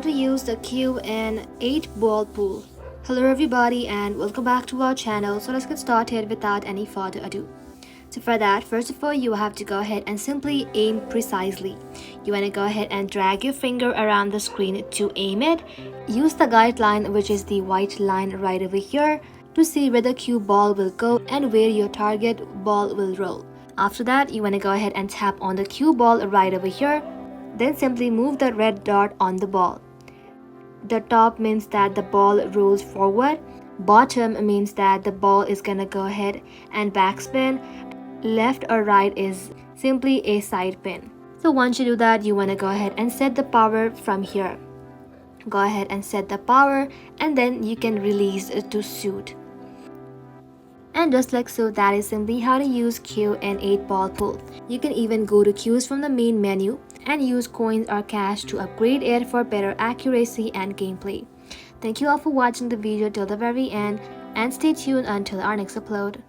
to use the cube and 8 ball pool. Hello everybody and welcome back to our channel. So let's get started without any further ado. So for that, first of all, you have to go ahead and simply aim precisely. You want to go ahead and drag your finger around the screen to aim it. Use the guideline, which is the white line right over here, to see where the cue ball will go and where your target ball will roll. After that, you want to go ahead and tap on the cue ball right over here. Then simply move the red dot on the ball. The top means that the ball rolls forward. Bottom means that the ball is gonna go ahead and backspin. Left or right is simply a side pin. So once you do that, you want to go ahead and set the power from here. Go ahead and set the power and then you can release it to suit. And just like so, that is simply how to use cue and 8 ball pool. You can even go to cues from the main menu and use coins or cash to upgrade it for better accuracy and gameplay. Thank you all for watching the video till the very end and stay tuned until our next upload.